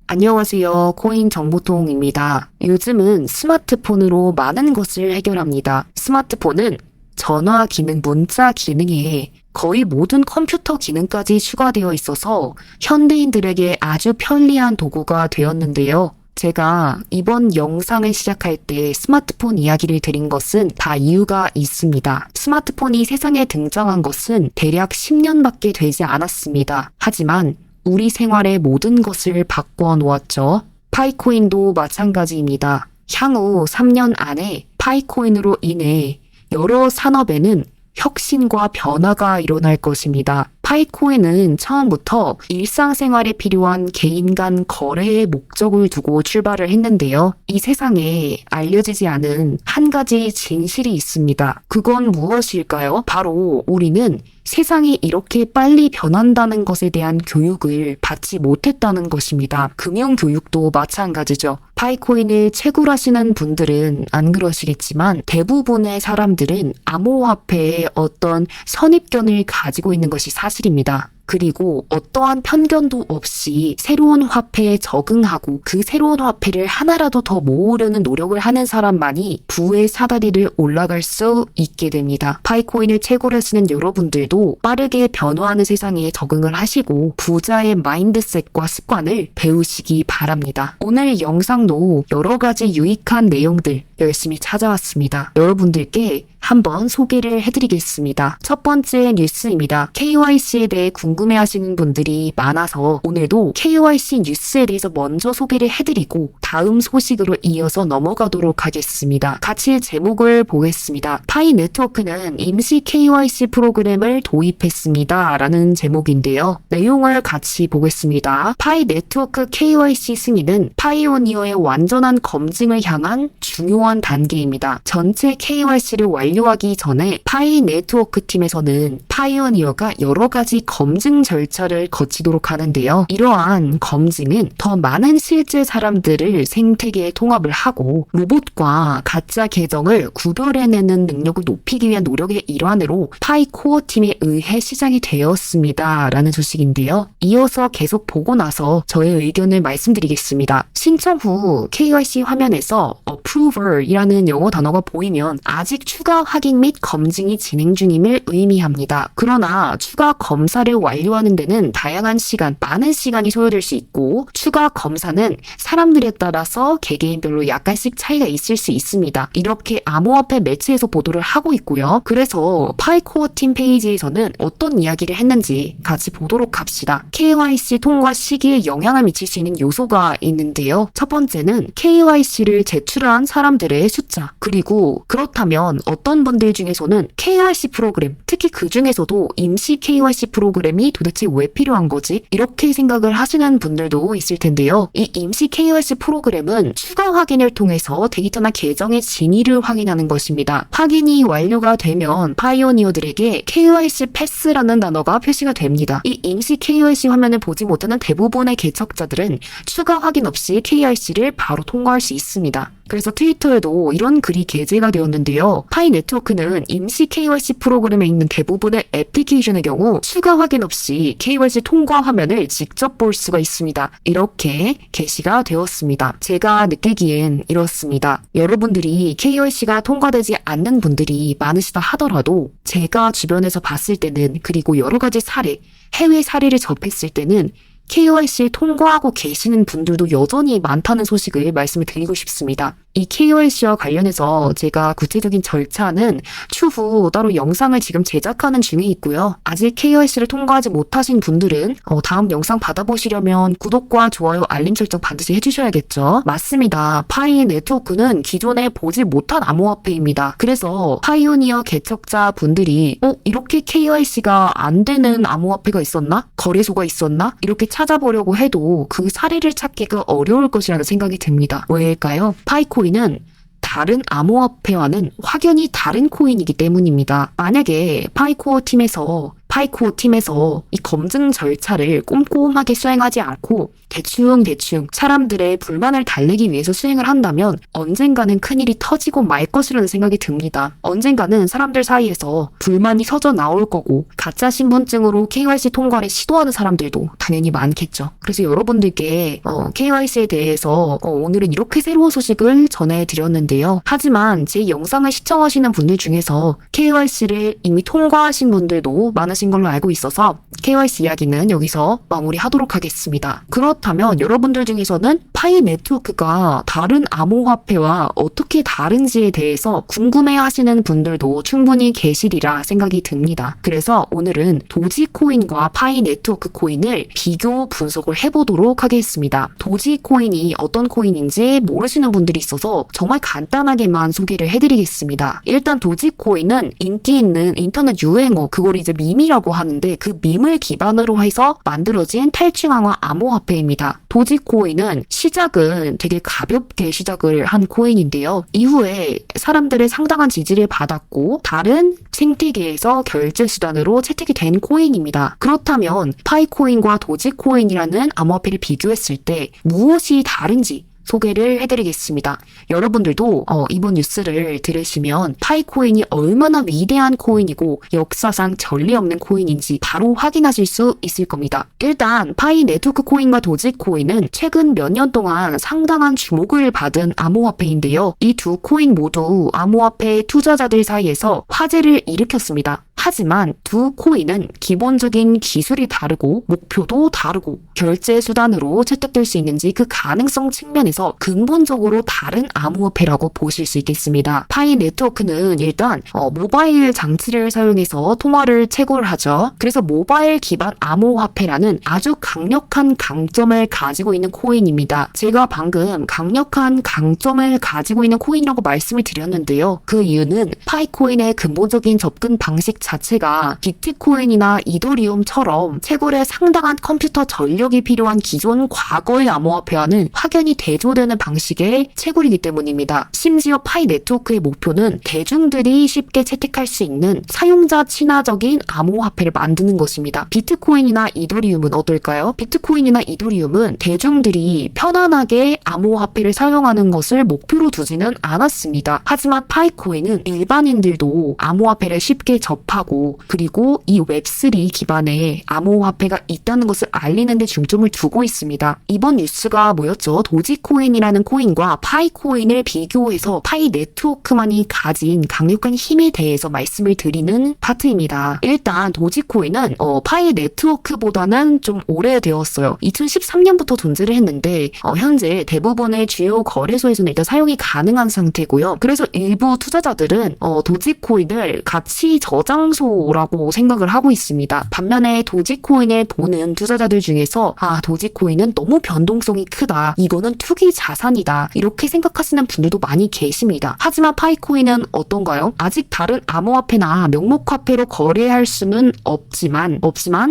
안녕하세요. 코인 정보통입니다. 요즘은 스마트폰으로 많은 것을 해결합니다. 스마트폰은 전화 기능, 문자 기능에 거의 모든 컴퓨터 기능까지 추가되어 있어서 현대인들에게 아주 편리한 도구가 되었는데요. 제가 이번 영상을 시작할 때 스마트폰 이야기를 드린 것은 다 이유가 있습니다. 스마트폰이 세상에 등장한 것은 대략 10년밖에 되지 않았습니다. 하지만 우리 생활의 모든 것을 바꿔 놓았죠. 파이코인도 마찬가지입니다. 향후 3년 안에 파이코인으로 인해 여러 산업에는 혁신과 변화가 일어날 것입니다. 파이코인은 처음부터 일상생활에 필요한 개인 간 거래의 목적을 두고 출발을 했는데요. 이 세상에 알려지지 않은 한 가지 진실이 있습니다. 그건 무엇일까요? 바로 우리는 세상이 이렇게 빨리 변한다는 것에 대한 교육을 받지 못했다는 것입니다. 금융교육도 마찬가지죠. 파이코인을 채굴하시는 분들은 안 그러시겠지만 대부분의 사람들은 암호화폐에 어떤 선입견을 가지고 있는 것이 사실입니다. 그리고 어떠한 편견도 없이 새로운 화폐에 적응하고 그 새로운 화폐를 하나라도 더 모으려는 노력을 하는 사람만이 부의 사다리를 올라갈 수 있게 됩니다. 파이코인을 채굴하시는 여러분들도 빠르게 변화하는 세상에 적응을 하시고 부자의 마인드셋과 습관을 배우시기 바랍니다. 오늘 영상도 여러 가지 유익한 내용들 열심히 찾아왔습니다. 여러분들께 한번 소개를 해드리겠습니다. 첫 번째 뉴스입니다. KYC에 대해 궁금해하시는 분들이 많아서 오늘도 KYC 뉴스에 대해서 먼저 소개를 해드리고 다음 소식으로 이어서 넘어가도록 하겠습니다. 같이 제목을 보겠습니다. 파이 네트워크는 임시 KYC 프로그램을 도입했습니다. 라는 제목인데요. 내용을 같이 보겠습니다. 파이 네트워크 KYC 승인은 파이오니어의 완전한 검증을 향한 중요한 단계입니다. 전체 KYC를 완료하기 전에 파이 네트워크 팀에서는 파이오니어가 여러 가지 검증 절차를 거치도록 하는데요. 이러한 검증은 더 많은 실제 사람들을 생태계에 통합을 하고 로봇과 가짜 계정을 구별해내는 능력을 높이기 위한 노력의 일환으로 파이 코어 팀에 의해 시작이 되었습니다. 라는 소식인데요. 이어서 계속 보고 나서 저의 의견을 말씀드리겠습니다. 신청 후 KYC 화면에서 approval이라는 영어 단어가 보이면 아직 추가 확인 및 검증이 진행 중임을 의미합니다. 그러나 추가 검사를 완료하는 데는 다양한 시간, 많은 시간이 소요될 수 있고 추가 검사는 사람들에 따라서 개개인별로 약간씩 차이가 있을 수 있습니다. 이렇게 암호화폐 매체에서 보도를 하고 있고요. 그래서 파이코어 팀 페이지에서는 어떤 이야기를 했는지 같이 보도록 합시다. KYC 통과 시기에 영향을 미칠 수 있는 요소가 있는데요. 첫 번째는 KYC를 제출한 사람들의 숫자, 그리고 그렇다면 어떤 분들 중에서는 KYC 프로그램, 특히 그 중에서도 임시 KYC 프로그램이 도대체 왜 필요한 거지? 이렇게 생각을 하시는 분들도 있을 텐데요. 이 임시 KYC 프로그램은 추가 확인을 통해서 데이터나 계정의 진위를 확인하는 것입니다. 확인이 완료가 되면 파이오니어들에게 KYC 패스라는 단어가 표시가 됩니다. 이 임시 KYC 화면을 보지 못하는 대부분의 개척자들은 추가 확인 없이 KYC를 바로 통과할 수 있습니다. 그래서 트위터에도 이런 글이 게재가 되었는데요. 파이 네트워크는 임시 KYC 프로그램에 있는 대부분의 애플리케이션의 경우 추가 확인 없이 KYC 통과 화면을 직접 볼 수가 있습니다. 이렇게 게시가 되었습니다. 제가 느끼기엔 이렇습니다. 여러분들이 KYC가 통과되지 않는 분들이 많으시다 하더라도 제가 주변에서 봤을 때는, 그리고 여러 가지 사례, 해외 사례를 접했을 때는 KYC를 통과하고 계시는 분들도 여전히 많다는 소식을 말씀을 드리고 싶습니다. 이 KYC와 관련해서 제가 구체적인 절차는 추후 따로 영상을 지금 제작하는 중에 있고요. 아직 KYC를 통과하지 못하신 분들은 다음 영상 받아보시려면 구독과 좋아요, 알림 설정 반드시 해주셔야겠죠. 맞습니다. 파이 네트워크는 기존에 보지 못한 암호화폐입니다. 그래서 파이오니어 개척자 분들이 이렇게 KYC가 안 되는 암호화폐가 있었나? 거래소가 있었나? 이렇게 찾아보려고 해도 그 사례를 찾기가 어려울 것이라는 생각이 듭니다. 왜일까요? 파이코인은 다른 암호화폐와는 확연히 다른 코인이기 때문입니다. 만약에 파이코어 팀에서 파이코 팀에서 이 검증 절차를 꼼꼼하게 수행하지 않고 대충 사람들의 불만을 달래기 위해서 수행을 한다면 언젠가는 큰일이 터지고 말 것이라는 생각이 듭니다. 언젠가는 사람들 사이에서 불만이 터져 나올 거고 가짜 신분증으로 KYC 통과를 시도하는 사람들도 당연히 많겠죠. 그래서 여러분들께 KYC에 대해서 오늘은 이렇게 새로운 소식을 전해드렸는데요. 하지만 제 영상을 시청하시는 분들 중에서 KYC를 이미 통과하신 분들도 많으신 걸로 알고 있어서 KYC 이야기는 여기서 마무리하도록 하겠습니다. 그렇다면 여러분들 중에서는 파이 네트워크가 다른 암호화폐와 어떻게 다른지에 대해서 궁금해하시는 분들도 충분히 계시리라 생각이 듭니다. 그래서 오늘은 도지코인과 파이 네트워크 코인을 비교 분석을 해보도록 하겠습니다. 도지코인이 어떤 코인인지 모르시는 분들이 있어서 정말 간단하게만 소개를 해드리겠습니다. 일단 도지코인은 인기 있는 인터넷 유행어, 그걸 이제 밈이라고 하는데 그 밈을 기반으로 해서 만들어진 탈중앙화 암호화폐입니다. 도지코인은 시작은 되게 가볍게 시작을 한 코인인데요. 이후에 사람들의 상당한 지지를 받았고 다른 생태계에서 결제 수단으로 채택이 된 코인입니다. 그렇다면 파이코인과 도지코인이라는 암호화폐를 비교했을 때 무엇이 다른지 소개를 해드리겠습니다. 여러분들도 이번 뉴스를 들으시면 파이코인이 얼마나 위대한 코인이고 역사상 전례 없는 코인인지 바로 확인하실 수 있을 겁니다. 일단 파이 네트워크 코인과 도지코인은 최근 몇 년 동안 상당한 주목을 받은 암호화폐인데요. 이 두 코인 모두 암호화폐 투자자들 사이에서 화제를 일으켰습니다. 하지만 두 코인은 기본적인 기술이 다르고 목표도 다르고 결제 수단으로 채택될 수 있는지 그 가능성 측면에서 근본적으로 다른 암호화폐라고 보실 수 있겠습니다. 파이 네트워크는 일단 모바일 장치를 사용해서 통화를 채굴 하죠. 그래서 모바일 기반 암호화폐라는 아주 강력한 강점을 가지고 있는 코인입니다. 제가 방금 강력한 강점을 가지고 있는 코인이라고 말씀을 드렸는데요. 그 이유는 파이코인의 근본적인 접근 방식 자체가 비트코인이나 이더리움처럼 채굴에 상당한 컴퓨터 전력이 필요한 기존 과거의 암호화폐와는 확연히 대조되는 방식의 채굴이기 때문입니다. 심지어 파이 네트워크의 목표는 대중들이 쉽게 채택할 수 있는 사용자 친화적인 암호화폐를 만드는 것입니다. 비트코인이나 이더리움은 어떨까요? 비트코인이나 이더리움은 대중들이 편안하게 암호화폐를 사용하는 것을 목표로 두지는 않았습니다. 하지만 파이코인은 일반인들도 암호화폐를 쉽게 접하고 그리고 이 웹3 기반의 암호화폐가 있다는 것을 알리는 데 중점을 두고 있습니다. 이번 뉴스가 뭐였죠? 도지코인이라는 코인과 파이코인을 비교해서 파이 네트워크만이 가진 강력한 힘에 대해서 말씀을 드리는 파트입니다. 일단 도지코인은 파이 네트워크보다는 좀 오래되었어요. 2013년부터 존재를 했는데 현재 대부분의 주요 거래소에서는 일단 사용이 가능한 상태고요. 그래서 일부 투자자들은 도지코인을 가치 저장소라고 생각을 하고 있습니다. 반면에 도지코인을 보는 투자자들 중에서 도지코인은 너무 변동성이 크다. 이거는 투기 자산이다. 이렇게 생각하시는 분들도 많이 계십니다. 하지만 파이코인은 어떤가요? 아직 다른 암호화폐나 명목화폐로 거래할 수는 없지만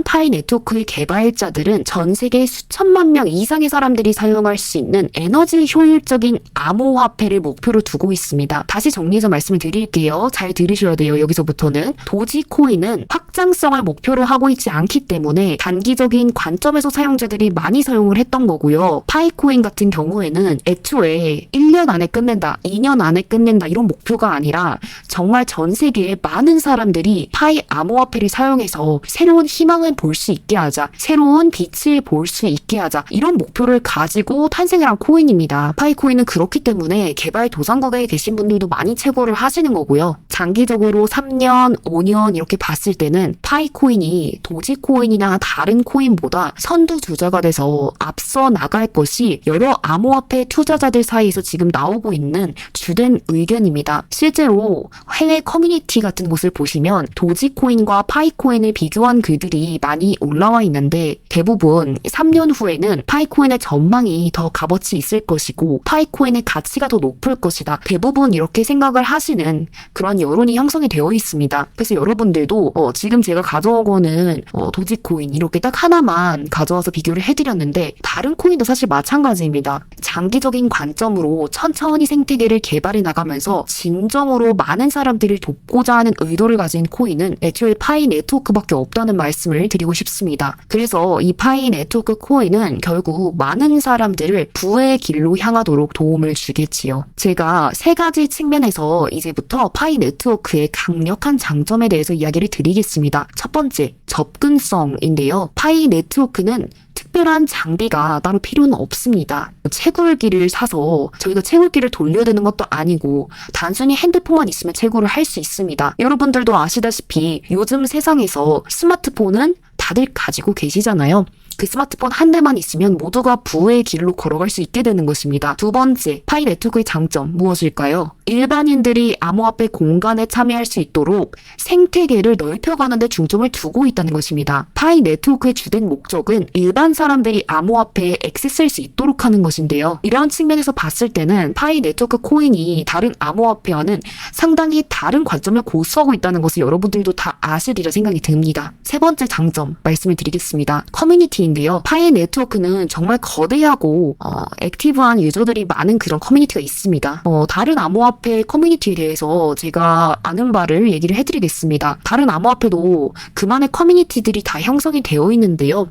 파이 네트워크의 개발자들은 전 세계 수천만 명 이상의 사람들이 사용할 수 있는 에너지 효율적인 암호화폐를 목표로 두고 있습니다. 다시 정리해서 말씀을 드릴게요. 잘 들으셔야 돼요. 여기서부터는 도지코인은 확장성을 목표로 하고 있지 않기 때문에 단기적인 관점에서 사용자들이 많이 사용을 했던 거고요. 파이코인 같은 경우에는 애초에 1년 안에 끝낸다, 2년 안에 끝낸다 이런 목표가 아니라 정말 전 세계의 많은 사람들이 파이 암호화폐를 사용해서 새로운 희망을 볼 수 있게 하자, 새로운 빛을 볼 수 있게 하자 이런 목표를 가지고 탄생을 한 코인입니다. 파이코인은 그렇기 때문에 개발 도상국에 계신 분들도 많이 채굴을 하시는 거고요. 장기적으로 3년, 5년 이렇게 봤을 때는 파이코인이 도지코인이나 다른 코인보다 선두주자가 돼서 앞서 나갈 것이 여러 암호화폐 투자자들 사이에서 지금 나오고 있는 주된 의견입니다. 실제로 해외 커뮤니티 같은 곳을 보시면 도지코인과 파이코인을 비교한 글들이 많이 올라와 있는데 대부분 3년 후에는 파이코인의 전망이 더 값어치 있을 것이고 파이코인의 가치가 더 높을 것이다. 대부분 이렇게 생각을 하시는 그런 여론이 형성이 되어 있습니다. 그래서 여러분들도 지금 지금 제가 가져온 거는 도지코인 이렇게 딱 하나만 가져와서 비교를 해드렸는데 다른 코인도 사실 마찬가지입니다. 장기적인 관점으로 천천히 생태계를 개발해 나가면서 진정으로 많은 사람들을 돕고자 하는 의도를 가진 코인은 애초에 파이 네트워크밖에 없다는 말씀을 드리고 싶습니다. 그래서 이 파이 네트워크 코인은 결국 많은 사람들을 부의 길로 향하도록 도움을 주겠지요. 제가 세 가지 측면에서 이제부터 파이 네트워크의 강력한 장점에 대해서 이야기를 드리겠습니다. 첫 번째, 접근성인데요. 파이 네트워크는 특별한 장비가 따로 필요는 없습니다. 채굴기를 사서 저희가 채굴기를 돌려야 되는 것도 아니고 단순히 핸드폰만 있으면 채굴을 할 수 있습니다. 여러분들도 아시다시피 요즘 세상에서 스마트폰은 다들 가지고 계시잖아요. 그 스마트폰 한 대만 있으면 모두가 부의 길로 걸어갈 수 있게 되는 것입니다. 두 번째, 파이 네트워크의 장점 무엇일까요? 일반인들이 암호화폐 공간에 참여할 수 있도록 생태계를 넓혀가는 데 중점을 두고 있다는 것입니다. 파이 네트워크의 주된 목적은 일반 사람들이 암호화폐에 액세스할 수 있도록 하는 것인데요. 이런 측면에서 봤을 때는 파이 네트워크 코인이 다른 암호화폐와는 상당히 다른 관점을 고수하고 있다는 것을 여러분들도 다 아시리라 생각이 듭니다. 세 번째 장점 말씀을 드리겠습니다. 커뮤니티인데요. 파이 네트워크는 정말 거대하고 액티브한 유저들이 많은 그런 커뮤니티가 있습니다. 다른 암호화폐 커뮤니티에 대해서 제가 아는 바를 얘기를 해드리겠습니다. 다른 암호화폐도 그만의 커뮤니티들이 다 형성이 되어 있는데요.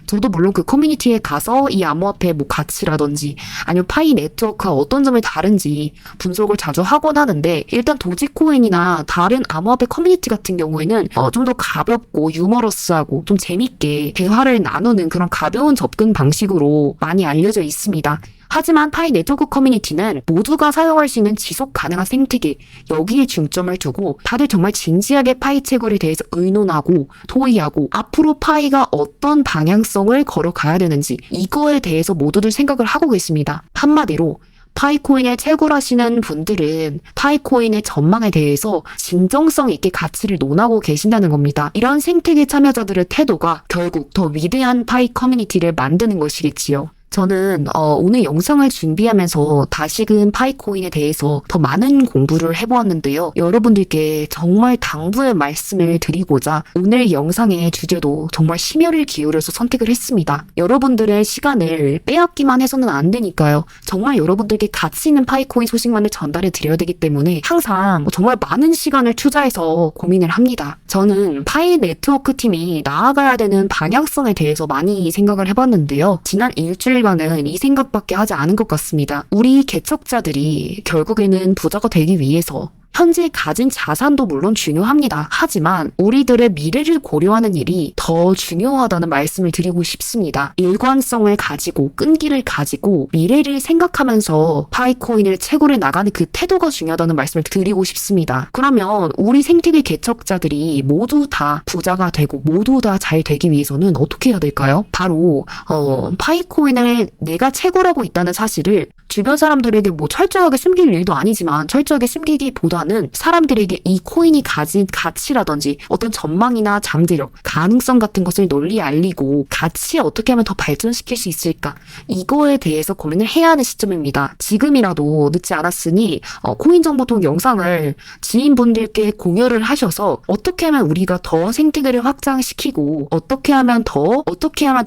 저도 물론 그 커뮤니티에 가서 이 암호화폐의 가치라든지 아니면 파이 네트워크가 어떤 점이 다른지 분석을 자주 하곤 하는데 일단 도지코인이나 다른 암호화폐 커뮤니티 같은 경우에는 좀 더 가볍고 유머러스하고 좀 재밌게 대화를 나누는 그런 가벼운 접근 방식으로 많이 알려져 있습니다. 하지만 파이 네트워크 커뮤니티는 모두가 사용할 수 있는 지속 가능한 생태계, 여기에 중점을 두고 다들 정말 진지하게 파이 채굴에 대해서 의논하고 토의하고 앞으로 파이가 어떤 방향성을 걸어가야 되는지 이거에 대해서 모두들 생각을 하고 계십니다. 한마디로 파이코인을 채굴하시는 분들은 파이코인의 전망에 대해서 진정성 있게 가치를 논하고 계신다는 겁니다. 이런 생태계 참여자들의 태도가 결국 더 위대한 파이 커뮤니티를 만드는 것이겠지요. 저는 오늘 영상을 준비하면서 다시금 파이코인에 대해서 더 많은 공부를 해보았는데요. 여러분들께 정말 당부의 말씀을 드리고자 오늘 영상의 주제도 정말 심혈을 기울여서 선택을 했습니다. 여러분들의 시간을 빼앗기만 해서는 안 되니까요. 정말 여러분들께 가치 있는 파이코인 소식만을 전달해 드려야 되기 때문에 항상 정말 많은 시간을 투자해서 고민을 합니다. 저는 파이 네트워크 팀이 나아가야 되는 방향성에 대해서 많이 생각을 해봤는데요. 지난 일주일 가는 이 생각밖에 하지 않은 것 같습니다. 우리 개척자들이 결국에는 부자가 되기 위해서 현재 가진 자산도 물론 중요합니다. 하지만 우리들의 미래를 고려하는 일이 더 중요하다는 말씀을 드리고 싶습니다. 일관성을 가지고 끈기를 가지고 미래를 생각하면서 파이코인을 채굴해 나가는 그 태도가 중요하다는 말씀을 드리고 싶습니다. 그러면 우리 생태계 개척자들이 모두 다 부자가 되고 모두 다 잘 되기 위해서는 어떻게 해야 될까요? 바로 파이코인을 내가 채굴하고 있다는 사실을 주변 사람들에게 철저하게 숨길 일도 아니지만 철저하게 숨기기보다는 사람들에게 이 코인이 가진 가치라든지 어떤 전망이나 잠재력, 가능성 같은 것을 널리 알리고 가치에 어떻게 하면 더 발전시킬 수 있을까? 이거에 대해서 고민을 해야 하는 시점입니다. 지금이라도 늦지 않았으니 코인정보통 영상을 지인분들께 공유를 하셔서 어떻게 하면 우리가 더 생태계를 확장시키고 어떻게 하면 더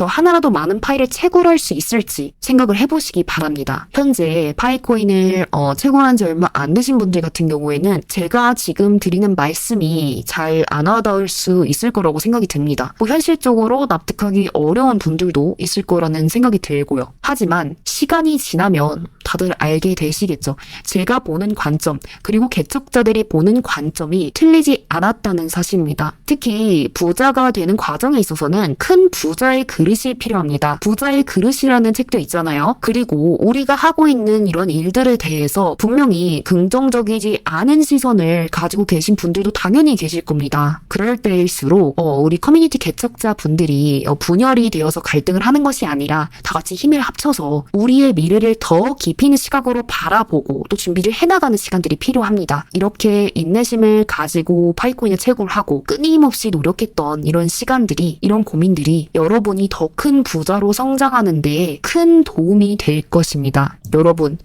하나라도 많은 파일을 채굴할 수 있을지 생각을 해보시기 바랍니다. 현재 파이코인을 채굴한 지 얼마 안 되신 분들 같은 경우에는 제가 지금 드리는 말씀이 잘 안 와닿을 수 있을 거라고 생각이 듭니다. 현실적으로 납득하기 어려운 분들도 있을 거라는 생각이 들고요. 하지만 시간이 지나면 다들 알게 되시겠죠. 제가 보는 관점 그리고 개척자들이 보는 관점이 틀리지 않았다는 사실입니다. 특히 부자가 되는 과정에 있어서는 큰 부자의 그릇이 필요합니다. 부자의 그릇이라는 책도 있잖아요. 그리고 우리가 하고 있는 이런 일들에 대해서 분명히 긍정적이지 않은 시선을 가지고 계신 분들도 당연히 계실 겁니다. 그럴 때일수록 우리 커뮤니티 개척자 분들이 분열이 되어서 갈등을 하는 것이 아니라 다 같이 힘을 합쳐서 우리의 미래를 더 깊이 있는 시각으로 바라보고 또 준비를 해나가는 시간들이 필요합니다. 이렇게 인내심을 가지고 파이코인을 채굴하고 끊임없이 노력했던 이런 시간들이 이런 고민들이 여러분이 더 큰 부자로 성장하는 데 큰 도움이 될 것입니다. 여러분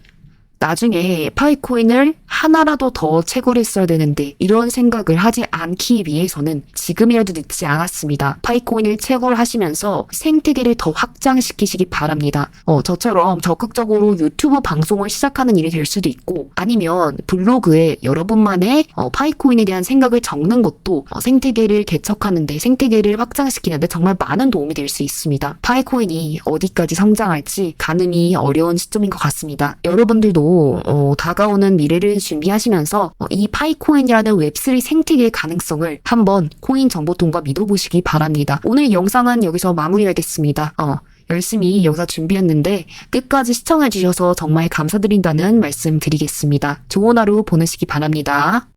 나중에 파이코인을 하나라도 더 채굴했어야 되는데 이런 생각을 하지 않기 위해서는 지금이라도 늦지 않았습니다. 파이코인을 채굴하시면서 생태계를 더 확장시키시기 바랍니다. 저처럼 적극적으로 유튜브 방송을 시작하는 일이 될 수도 있고 아니면 블로그에 여러분만의 파이코인에 대한 생각을 적는 것도 생태계를 개척하는데 생태계를 확장시키는데 정말 많은 도움이 될 수 있습니다. 파이코인이 어디까지 성장할지 가늠이 어려운 시점인 것 같습니다. 여러분들도 다가오는 미래를 준비하시면서 이 파이코인이라는 웹3 생태계의 가능성을 한번 코인 정보통과 믿어보시기 바랍니다. 오늘 영상은 여기서 마무리하겠습니다. 열심히 영상 준비했는데 끝까지 시청해주셔서 정말 감사드린다는 말씀 드리겠습니다. 좋은 하루 보내시기 바랍니다.